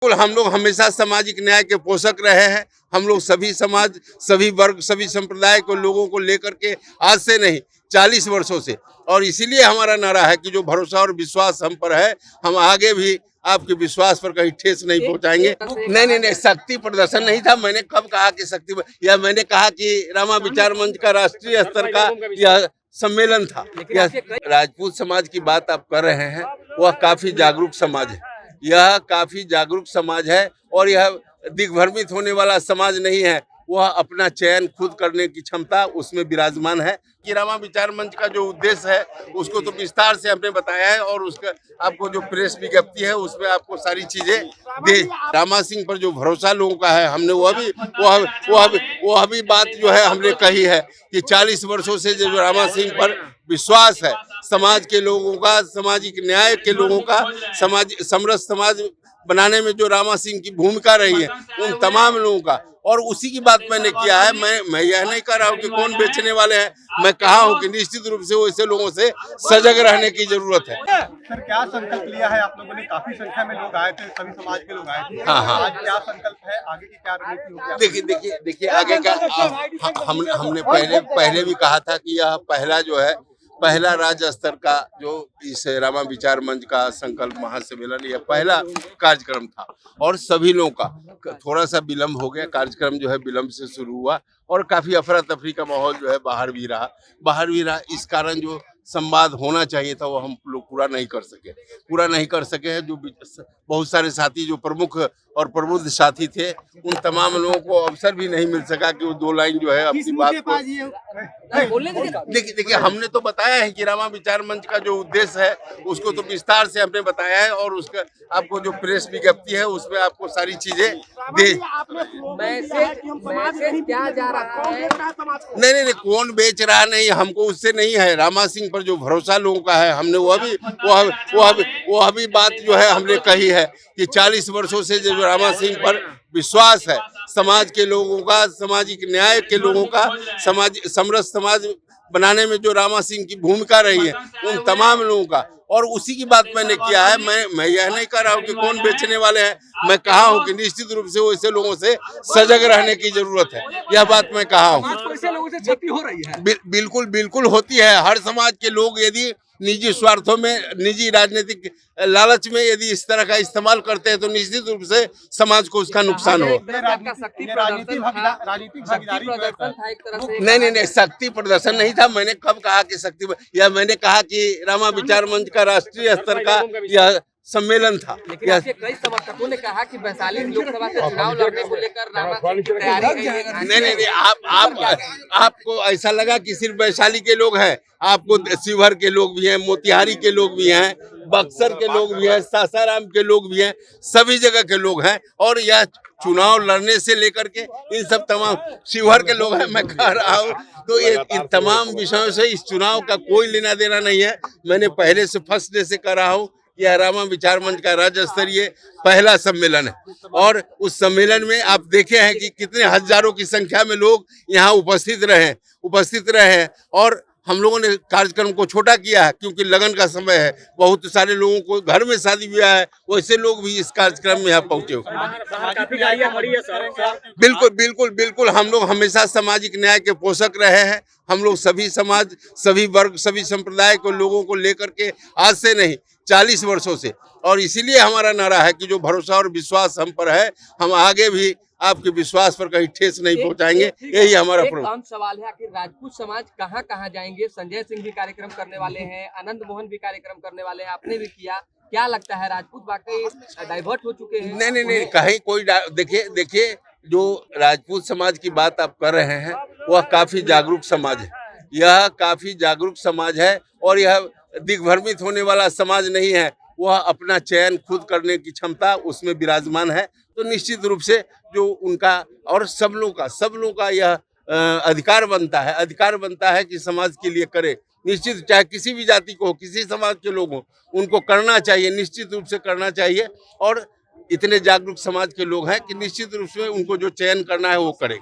बिल्कुल, हम लोग हमेशा सामाजिक न्याय के पोषक रहे हैं। हम लोग सभी समाज, सभी वर्ग, सभी संप्रदाय को लोगों को लेकर के आज से नहीं 40 वर्षों से, और इसीलिए हमारा नारा है कि जो भरोसा और विश्वास हम पर है, हम आगे भी आपके विश्वास पर कहीं ठेस नहीं पहुंचाएंगे। नहीं, शक्ति प्रदर्शन नहीं था। मैंने कब कहा कि शक्ति, या मैंने कहा कि रामा विचार मंच का राष्ट्रीय स्तर का यह सम्मेलन था। यह राजपूत समाज की बात आप कर रहे हैं, वह काफी जागरूक समाज है। यह काफी जागरूक समाज है और यह दिग्भ्रमित होने वाला समाज नहीं है। वह अपना चयन खुद करने की क्षमता उसमें विराजमान है। कि रामा विचार मंच का जो उद्देश्य है उसको तो विस्तार से हमने बताया है, और उसका आपको जो प्रेस विज्ञप्ति है उसमें आपको सारी चीजें दे। रामा सिंह पर जो भरोसा लोगों का है, हमने वह भी बात जो है हमने कही है कि 40 वर्षों से जो रामा सिंह पर विश्वास है, समाज के लोगों का, सामाजिक न्याय के लोगों का, समरस समाज बनाने में जो रामा सिंह की भूमिका रही है, उन तमाम लोगों का, और उसी की बात मैंने किया है। मैं यह नहीं कह रहा हूँ कि कौन बेचने वाले हैं। मैं कहा हूँ कि निश्चित रूप से वैसे लोगों से सजग रहने की जरूरत है। सर, क्या संकल्प लिया है आप लोगों ने? काफी संख्या में लोग आए थे, सभी समाज के लोग आए थे। हाँ। आज क्या संकल्प है, आगे की क्या रणनीति होगी? देखिए आगे का हमने पहले भी कहा था कि यह पहला राज्य स्तर का जो इस रामा विचार मंच का संकल्प महासम्मेलन, यह पहला कार्यक्रम था, और सभी लोगों का थोड़ा सा विलम्ब हो गया। कार्यक्रम जो है विलम्ब से शुरू हुआ और काफी अफरा तफरी का माहौल जो है बाहर भी रहा। इस कारण जो संवाद होना चाहिए था वो हम लोग पूरा नहीं कर सके हैं। जो बहुत सारे साथी जो प्रमुख और प्रबुद्ध साथी थे, उन तमाम लोगों को अवसर भी नहीं मिल सका कि वो 2 लाइन जो है अपनी बात को। देखिए हमने तो बताया है कि रामा विचार मंच का जो उद्देश्य है उसको तो विस्तार से हमने बताया है, और उसका आपको जो प्रेस विज्ञप्ति है उसमें आपको सारी चीजें दे। क्या जा रहा है? नहीं, कौन बेच रहा नहीं, हमको उससे नहीं है। रामा सिंह पर जो भरोसा लोगों का है, हमने वह भी बात जो है हमने कही है कि 40 वर्षों से जो रामा सिंह पर विश्वास है, समाज के लोगों का, सामाजिक न्याय के लोगों का, समरस समाज बनाने में जो रामा सिंह की भूमिका रही है, उन तमाम लोगों का, और उसी की बात मैंने किया है। मैं यह नहीं कह रहा हूँ कि कौन बेचने वाले हैं। मैं कहा हूँ कि निश्चित रूप से वैसे लोगों से सजग रहने की जरूरत है। यह बात मैं कहा हूँ। लोगों से क्षति हो रही है। बिल्कुल होती है। हर समाज के लोग यदि निजी स्वार्थों में, निजी राजनीतिक लालच में यदि इस तरह का इस्तेमाल करते हैं तो निश्चित रूप से समाज को उसका नुकसान हो। नहीं, शक्ति प्रदर्शन नहीं था। मैंने कब कहा कि शक्ति, या मैंने कहा कि रामा विचार मंच का राष्ट्रीय स्तर का यह सम्मेलन था। कई समर्थकों ने कहा कि वैशाली लोकसभा से चुनाव लड़ने को लेकर रामा सिंह की तैयारी नहीं, आपको ऐसा लगा कि सिर्फ वैशाली के लोग हैं। आपको शिवहर के लोग भी हैं, मोतिहारी के लोग भी हैं, बक्सर के लोग भी हैं, सासाराम के लोग भी हैं, सभी जगह के लोग हैं, और यह चुनाव लड़ने से लेकर के इन सब तमाम शिवहर के लोग हैं। मैं कह रहा हूँ तो ये इन तमाम विषयों से इस चुनाव का कोई लेना देना नहीं है। मैंने पहले से फर्स्ट डे से कह रहा हूँ, यह रामा विचार मंच का राज्य स्तरीय पहला सम्मेलन है, और उस सम्मेलन में आप देखे हैं कि कितने हजारों की संख्या में लोग यहाँ उपस्थित रहे, और हम लोगों ने कार्यक्रम को छोटा किया है क्योंकि लगन का समय है। बहुत सारे लोगों को घर में शादी ब्याह है, वैसे लोग भी इस कार्यक्रम में यहाँ पहुंचे हो। बिल्कुल, हम लोग हमेशा सामाजिक न्याय के पोषक रहे हैं। हम लोग सभी समाज, सभी वर्ग, सभी संप्रदाय को लोगों को लेकर के आज से नहीं 40 वर्षों से, और इसीलिए हमारा नारा है कि जो भरोसा और विश्वास हम पर है, हम आगे भी आपके विश्वास पर कहीं ठेस नहीं पहुंचाएंगे। यही हमारा एक सवाल है कि राजपूत समाज कहाँ जाएंगे? संजय सिंह भी कार्यक्रम करने वाले हैं, आनंद मोहन भी कार्यक्रम करने वाले हैं, आपने भी किया। क्या लगता है, राजपूत वाकई डाइवर्ट हो चुके हैं? नहीं, कहीं कोई देखिए जो राजपूत समाज की बात आप कर रहे हैं, वह काफी जागरूक समाज है। यह काफी जागरूक समाज है, और यह दिग्भ्रमित होने वाला समाज नहीं है। वह अपना चयन खुद करने की क्षमता उसमें विराजमान है। तो निश्चित रूप से जो उनका और सब लोगों का यह अधिकार बनता है कि समाज के लिए करे। निश्चित, चाहे किसी भी जाति को हो, किसी समाज के लोग हो, उनको करना चाहिए, निश्चित रूप से करना चाहिए। और इतने जागरूक समाज के लोग हैं कि निश्चित रूप से उनको जो चयन करना है वो करें।